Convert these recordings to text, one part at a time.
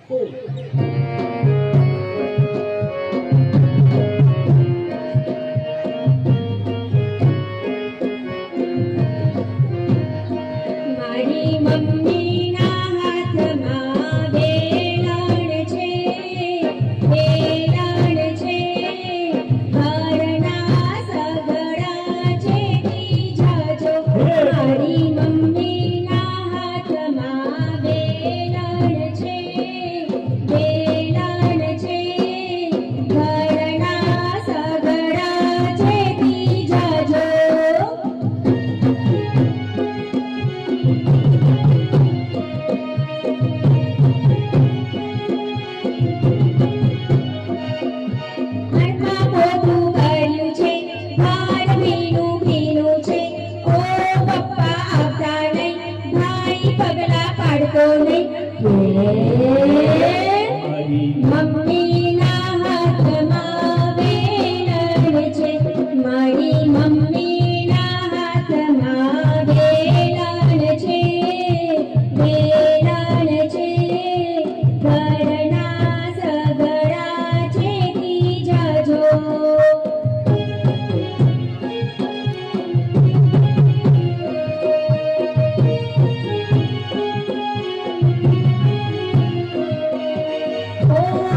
મારી મમ્મીના હાથમાં વેલણ છે, વેલણ છે, ઘરના સગડા છે જાજો. મારી મમ્મીના હાથમાં વેલણ છે, વેલણ છે, ઘરના સગડા છે જાજો. ઘરમાં બધું કર્યું છે, ભાર ભીનું ભીનું છે. ઓ પપ્પા આવતા નહીં, ભાઈ પગલા પાડતો નહીં. મમ્મીના હાથમાં વેલણ છે, મારી મમ્મીના હાથમાં વેલણ છે, વેલણ છે, ઘરના સગડા છે જાજો.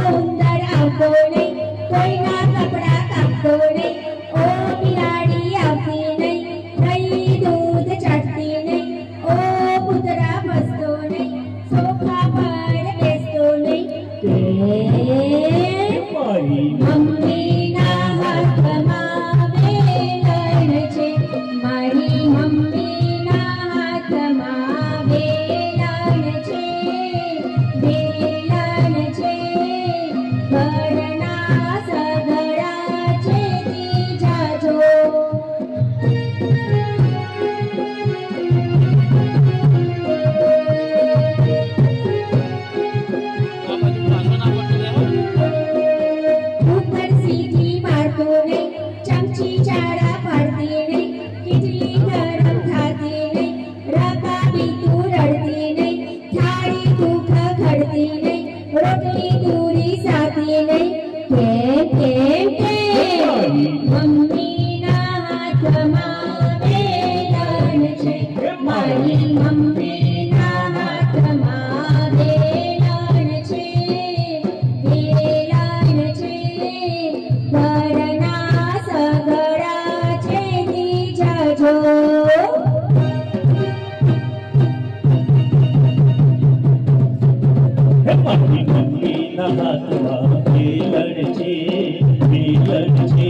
ઉંદર આવતો નહીં, કોઈના કપડા કાપતો નહીં. ઓ બિલાડી આવતી નહીં, દહીં દૂધ ચાટતી નહીં. ઓ કૂતરા બસતો નહીં, સોફા પર બેસતો નહીં. મમ્મીના હાથમાં વેલણ છે, મારી મમ્મીના હાથમાં વેલણ છે, વેલણ છે, ઘરના સગડા છે જાજો. ઉપર સીટી મારતો નહીં, ચમચી ચારા પાડતી નહીં, ખીચડી ગરમ ખાતી નહીં, રકાબી તું રડતી નહીં, થાળી તું ખખડતી નહીં, રોટલી દૂરી સાતી નહીં. કેમ મમ્મીના હાથમાં વેલણ છે, મારી મમ્મીના હાથમાં વેલણ છે, વેલણ છે, ઘરના સગડા છે જાજો. મારી મમ્મીના હાથમાં વેલણ છે, વેલણ છે,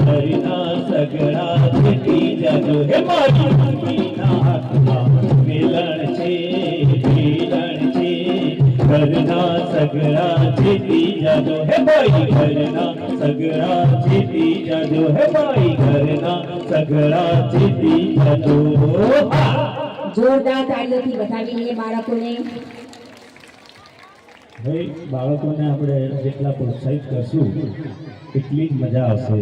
ઘરના સગડા છેટી જાજો. હે મારી મમ્મીના હાથમાં વેલણ છે, વેલણ છે, ઘરના સગડા છેટી જાજો. હે ભાઈ ઘરના સગડા છેટી જાજો. હે ભાઈ ઘરના સગડા છેટી જાજો. જોરદાર તાળીઓથી વધાવી લઈએ બાળકોને. ભાઈ બાળકોને આપણે જેટલા પ્રોત્સાહિત કરશું એટલી જ મજા આવશે.